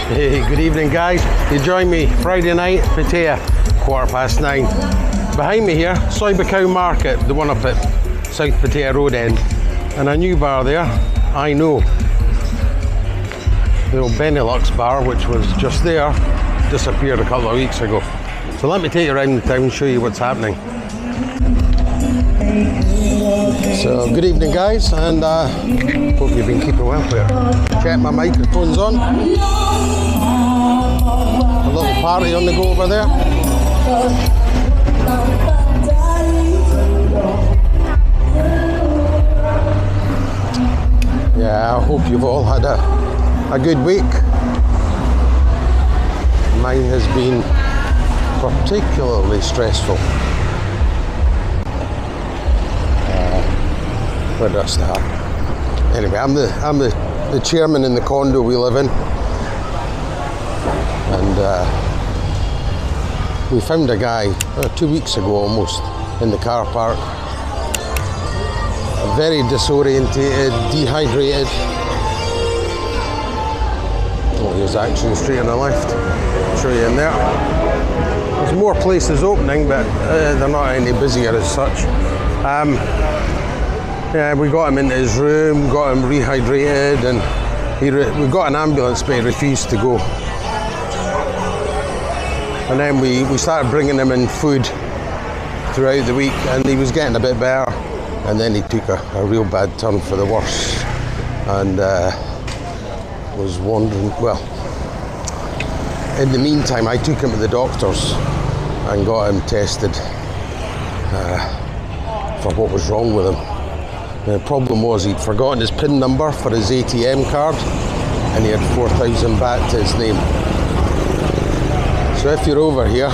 Hey, good evening guys. You join me Friday night, Pattaya, 9:15. Behind me here, Soy Bacau Market, the one up at South Pattaya Road end. And a new bar there, I know. The old Benelux bar, which was just there, disappeared a couple of weeks ago. So let me take you around the town and show you what's happening. So good evening guys, and hope you've been keeping well here. Check my microphone's on. A little party on the go over there. Yeah, I hope you've all had a good week. Mine has been particularly stressful. Where do I start? Anyway, I'm the chairman in the condo we live in, and we found a guy 2 weeks ago almost in the car park, very disorientated, dehydrated. Oh, here's Action Street on the left. I'll show you in there. There's more places opening, but they're not any busier as such. Yeah, we got him into his room, got him rehydrated, and we got an ambulance, but he refused to go. And then we started bringing him in food throughout the week, and he was getting a bit better. And then he took a real bad turn for the worse, and was wandering. Well, in the meantime, I took him to the doctors and got him tested for what was wrong with him. The problem was he'd forgotten his PIN number for his ATM card, and he had 4,000 baht to his name. So if you're over here,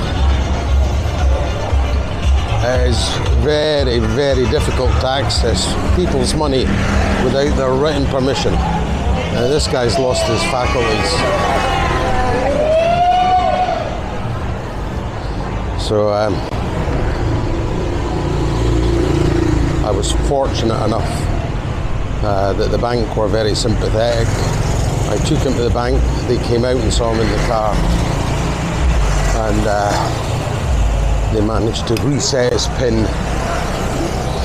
it is very, very difficult to access people's money without their written permission. This guy's lost his faculties. So I was fortunate enough that the bank were very sympathetic. I took him to the bank, they came out and saw him in the car, and they managed to reset his PIN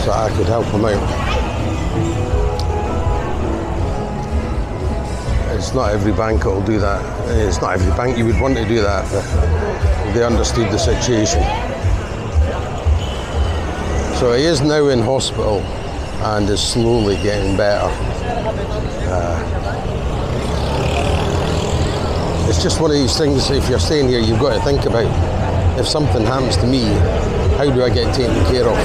so I could help him out. It's not every bank that will do that. It's not every bank you would want to do that, but they understood the situation. So he is now in hospital and is slowly getting better. It's just one of these things, if you're staying here, you've got to think about, if something happens to me, how do I get taken care of?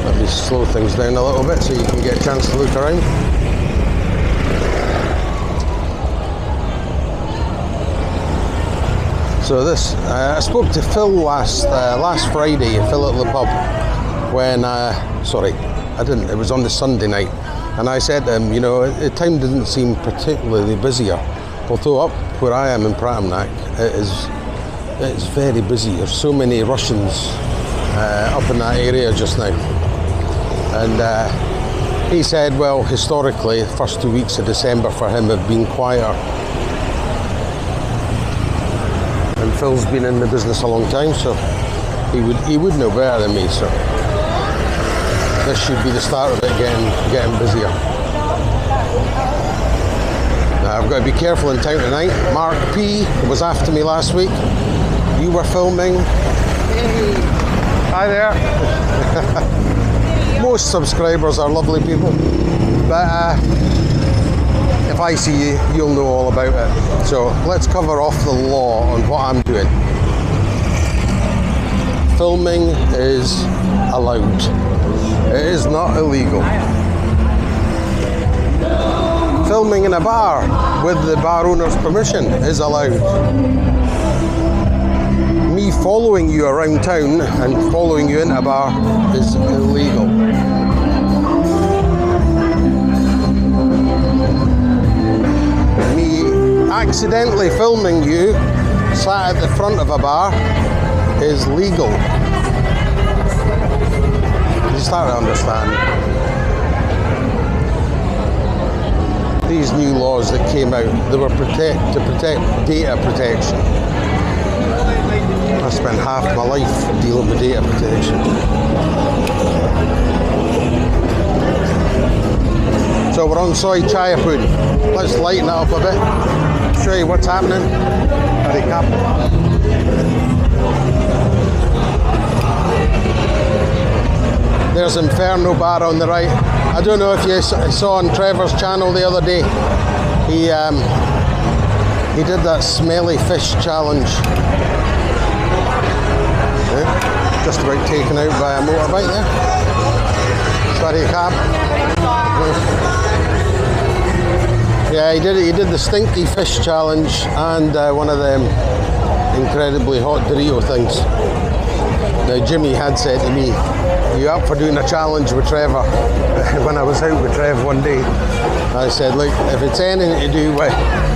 Let me slow things down a little bit so you can get a chance to look around. So this, I spoke to Phil last Friday, Phil at the pub, when, sorry, I didn't, it was on the Sunday night, and I said to him, you know, the town didn't seem particularly busier, although up where I am in Pratamnak, it's very busy. There's so many Russians up in that area just now. And he said, well, historically, the first 2 weeks of December for him have been quieter. And Phil's been in the business a long time, so he would know better than me. So this should be the start of it getting busier. Now, I've got to be careful in town tonight. Mark P was after me last week. You were filming. Hey. Hi there. Most subscribers are lovely people, but if I see you, you'll know all about it. So let's cover off the law on what I'm doing. Filming is allowed. It is not illegal. Filming in a bar with the bar owner's permission is allowed. Me following you around town and following you into a bar is illegal. Accidentally filming you sat at the front of a bar is legal. starting to understand these new laws that came out. They were to protect data protection. I spent half my life dealing with data protection. So we're on Soy Chayapun. Let's lighten it up a bit. Show you what's happening. Hurry up. There's Inferno Bar on the right. I don't know if you saw on Trevor's channel the other day. He did that smelly fish challenge. Yeah, just about taken out by a motorbike there. Sorry, cab. Yeah, he did the stinky fish challenge and one of them incredibly hot Dorito things. Now Jimmy had said to me, "You up for doing a challenge with Trevor?" When I was out with Trev one day, I said, "Look, if it's anything to do with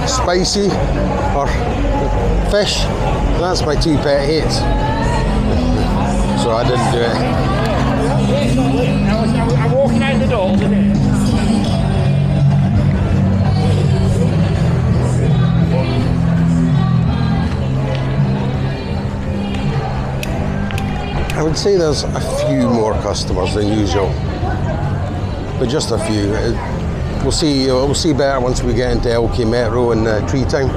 spicy or fish, that's my two pet hates." So I didn't do it. I'm walking out the door today. I would say there's a few more customers than usual, but just a few. We'll see better once we get into LK Metro and Tree Town.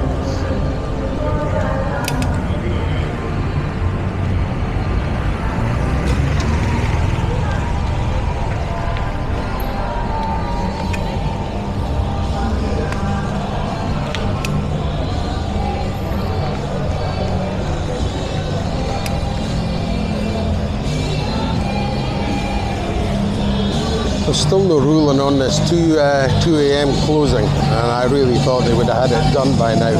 There's still no ruling on this 2 a.m. closing, and I really thought they would have had it done by now.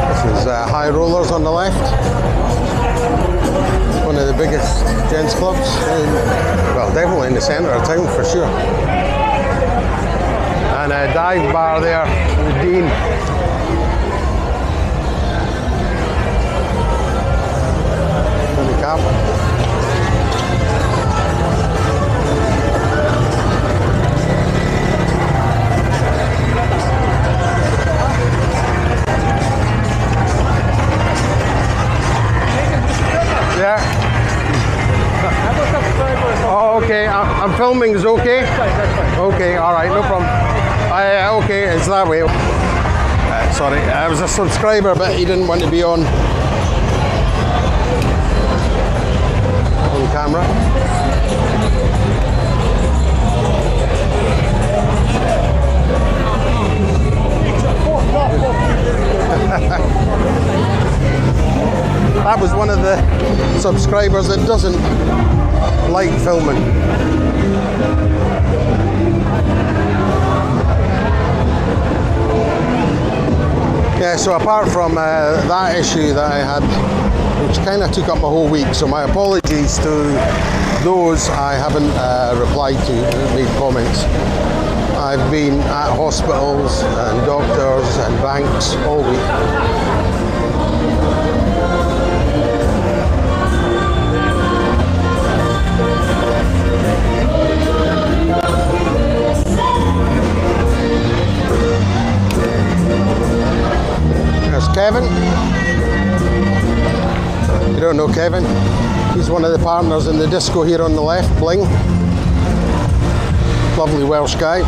This is High Rollers on the left. One of the biggest gents clubs, well, definitely in the centre of town for sure. And a dive bar there, the Dean. And the cap. Yeah. Oh, okay. I'm filming. Is okay? Okay. All right. No problem. Okay, it's that way. Sorry, I was a subscriber, but he didn't want to be on camera. That was one of the subscribers that doesn't like filming. Yeah, so apart from that issue that I had, which kind of took up my whole week, so my apologies to those I haven't replied to, made comments. I've been at hospitals and doctors and banks all week. There's Kevin. You don't know Kevin? He's one of the partners in the disco here on the left, Bling. Lovely Welsh guy.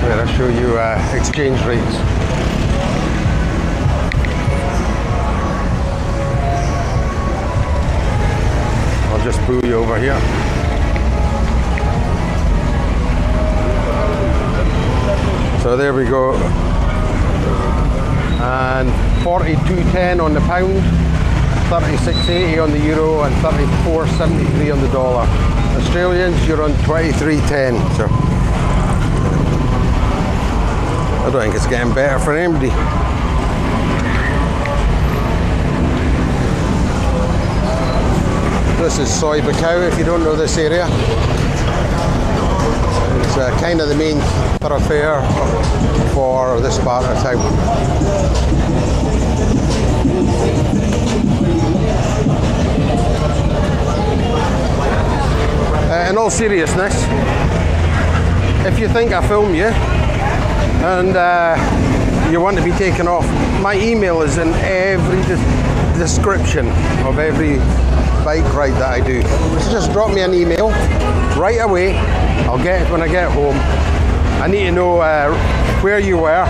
Where I show you exchange rates. I'll just pull you over here. So there we go, and 42.10 on the pound, 36.80 on the euro, and 34.73 on the dollar. Australians, you're on 23.10. So I don't think it's getting better for anybody. This is Soy Bacau, if you don't know this area. It's kind of the main thoroughfare for this part of town. In all seriousness, if you think I film you and you want to be taken off, my email is in every description of every bike ride that I do. So just drop me an email right away. I'll get it when I get home. I need to know where you were,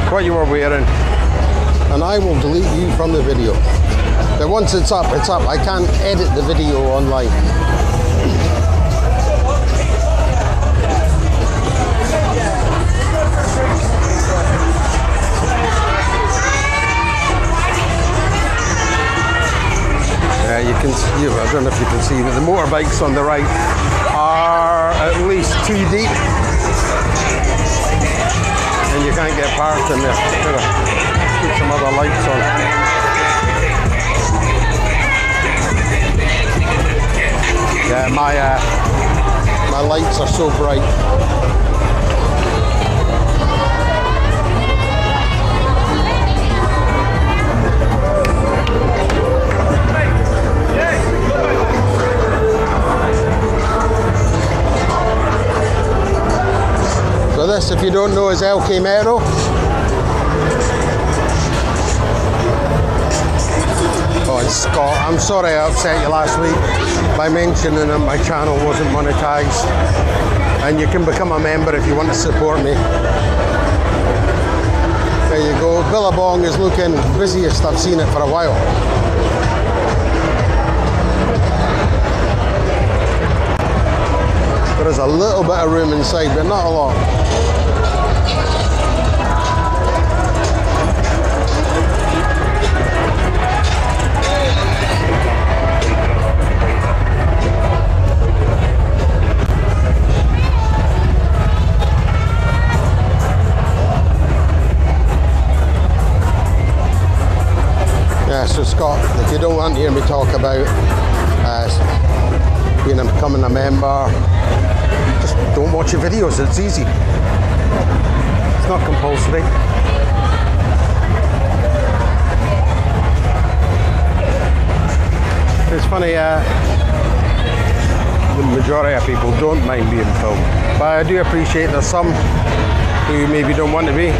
what you were wearing, and I will delete you from the video. But once it's up, it's up. I can't edit the video online. You can see, I don't know if you can see, but the motorbikes on the right are at least 2 deep, and you can't get parked in there. Gotta put some other lights on. Yeah, my lights are so bright. So this, if you don't know, is LK Metro. Oh, it's Scott. I'm sorry I upset you last week by mentioning that my channel wasn't monetized. And you can become a member if you want to support me. There you go. Billabong is looking busiest I've seen it for a while. There is a little bit of room inside, but not a lot. Yeah, so Scott, if you don't want to hear me talk about becoming a member, just don't watch your videos. It's easy. It's not compulsory. It's funny, the majority of people don't mind being filmed, but I do appreciate there's some who maybe don't want to be.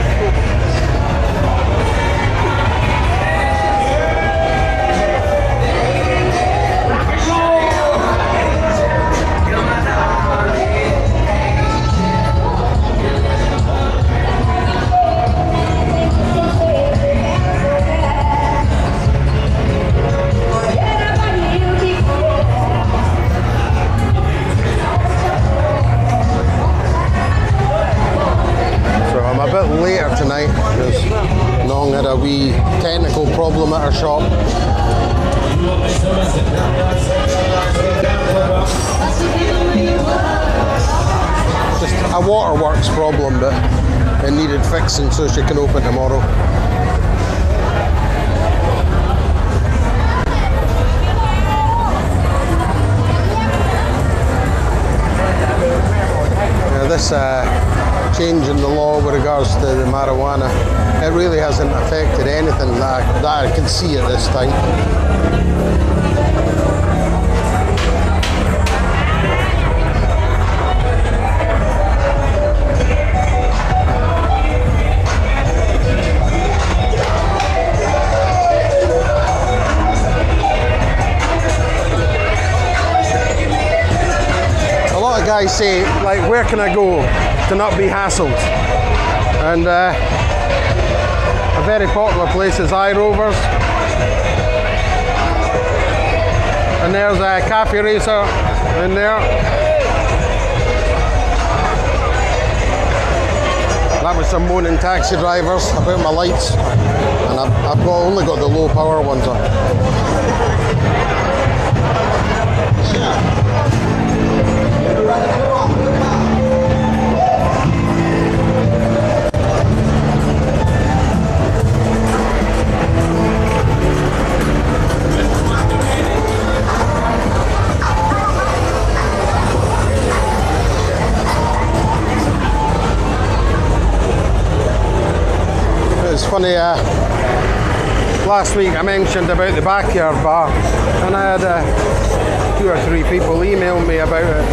Later tonight because Nong had a wee technical problem at her shop. Just a waterworks problem, but it needed fixing so she can open tomorrow. Yeah, this change in the law with regards to the marijuana, it really hasn't affected anything that I can see at this time. A lot of guys say, like, where can I go to not be hassled? And a very popular place is iRovers, and there's a Cafe Racer in there. That was some moaning taxi drivers about my lights, and I've only got the low power ones on. funny, last week I mentioned about the backyard bar, and I had 2 or 3 people email me about it.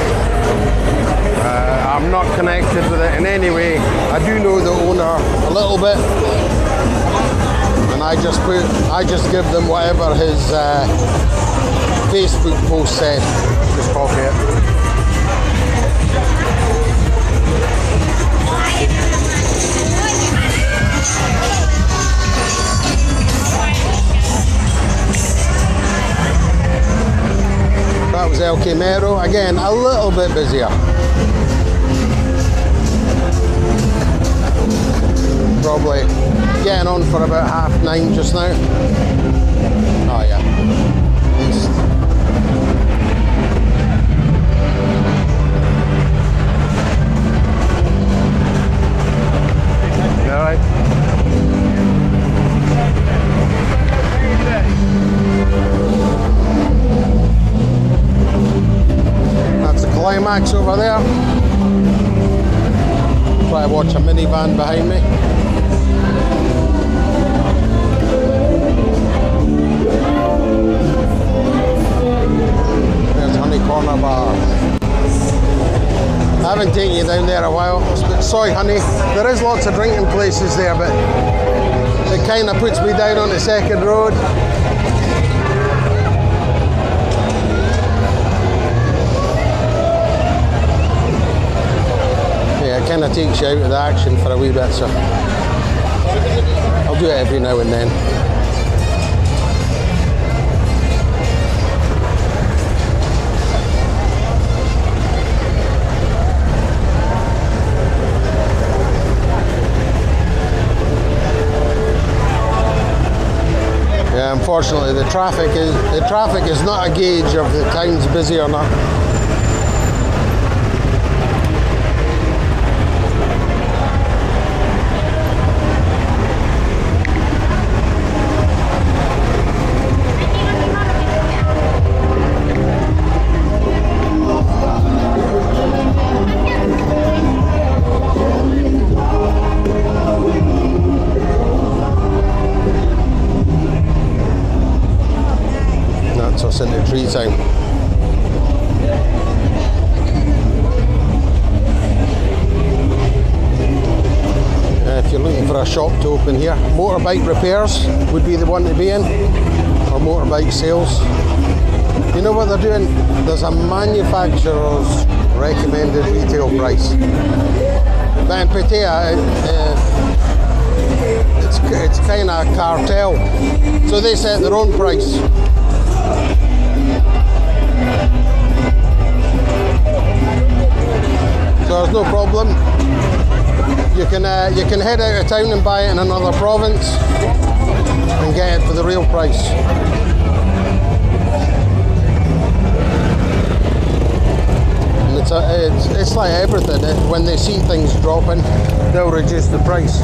I'm not connected with it in any way. I do know the owner a little bit, and I just give them whatever his Facebook post said. Just copy it. That was El Quimero. Again, a little bit busier. Probably getting on for about 9:30 just now. Oh yeah. Alright. That's the climax over there. Try to watch a minivan behind me. There's Honey Corner Bar. I haven't taken you down there a while. Soy Honey. There is lots of drinking places there, but it kind of puts me down on the second road. Yeah, it kind of takes you out of the action for a wee bit, so I'll do it every now and then. Yeah, unfortunately, the traffic is not a gauge of the town's busy or not. Us into Tree Town. If you're looking for a shop to open here, motorbike repairs would be the one to be in, or motorbike sales. You know what they're doing? There's a manufacturer's recommended retail price. But in Pattaya, it's kind of a cartel, so they set their own price. So there's no problem. You can head out of town and buy it in another province and get it for the real price. And it's like everything. When they see things dropping, they'll reduce the price.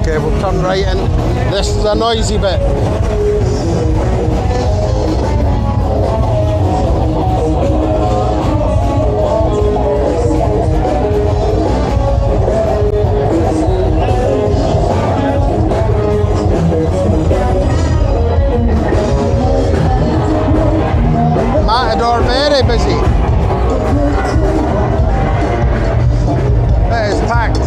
Okay, we'll turn right in. This is a noisy bit. Matador, very busy. It is packed.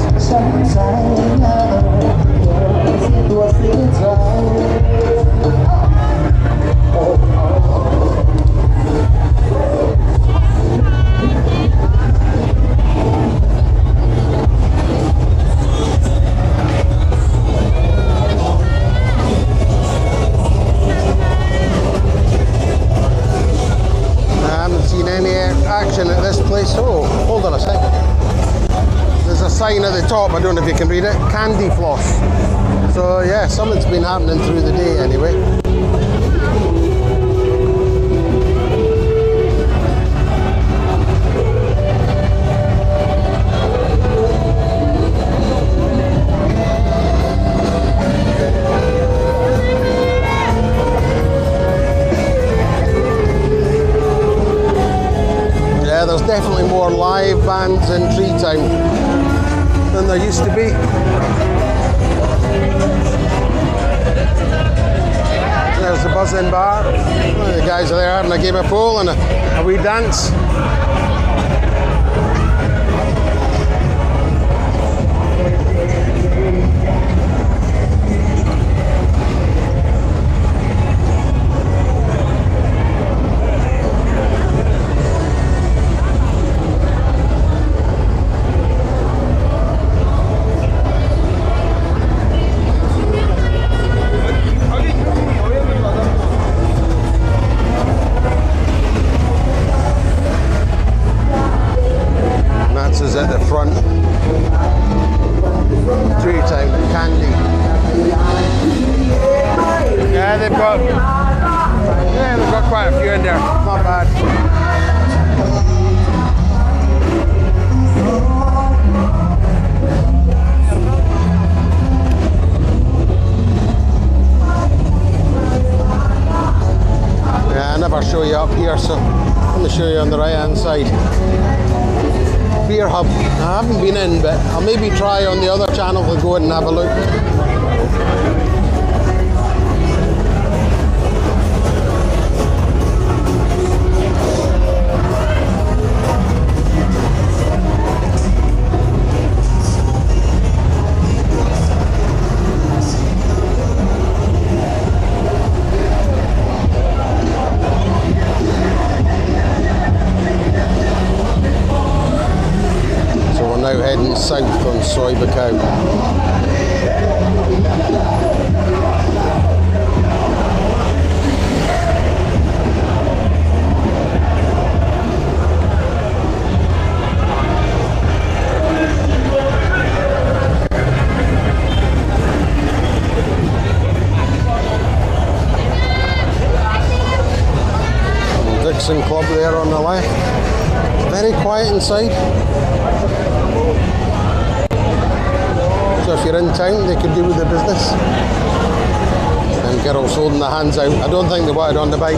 Action at this place. Oh, hold on a second. There's a sign at the top, I don't know if you can read it, candy floss. So yeah, something's been happening through the day anyway. There's definitely bands in Treetown than there used to be. There's the Buzzing Bar. The guys are there having a game of pool and a wee dance. Is at the front. Treetown candy. Yeah, they've got quite a few in there. Not bad. Yeah, I never show you up here, so let me show you on the right hand side. Beer hub. I haven't been in, but I'll maybe try on the other channel to go in and have a look. Now heading south on Soybecow. Dixon Club there on the left. Very quiet inside. So if you're in town, they could do with the business. And girls holding their hands out. I don't think they wanted on the bike.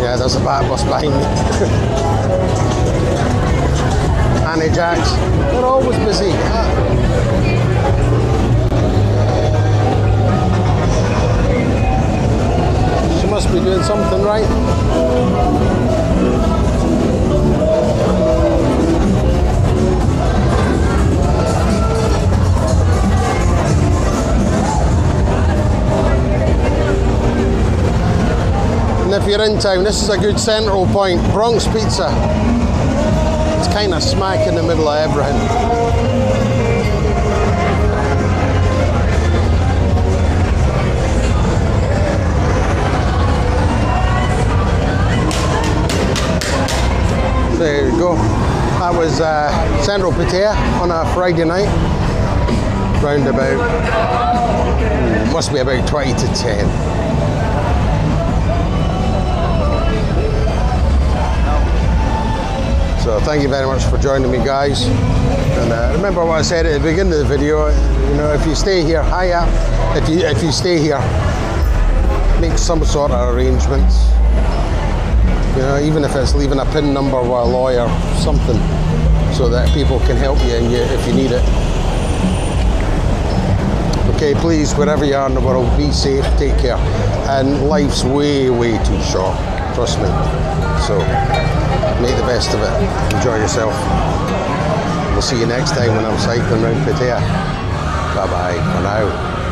Yeah, there's a back bus behind me. Annie Jacks. They're always busy. She must be doing something right. If you're in town, this is a good central point. Bronx Pizza. It's kind of smack in the middle of everything. There you go. That was Central Pattaya on a Friday night. Round about, must be about 20 to 10. So thank you very much for joining me, guys. And remember what I said at the beginning of the video. You know, if you stay here, if you stay here, make some sort of arrangements. You know, even if it's leaving a PIN number with a lawyer, something, so that people can help you if you need it. Okay, please, wherever you are in the world, be safe, take care. And life's way, way too short. Trust me. So make the best of it. Enjoy yourself. We'll see you next time when I'm cycling around Pattaya. Bye bye for now.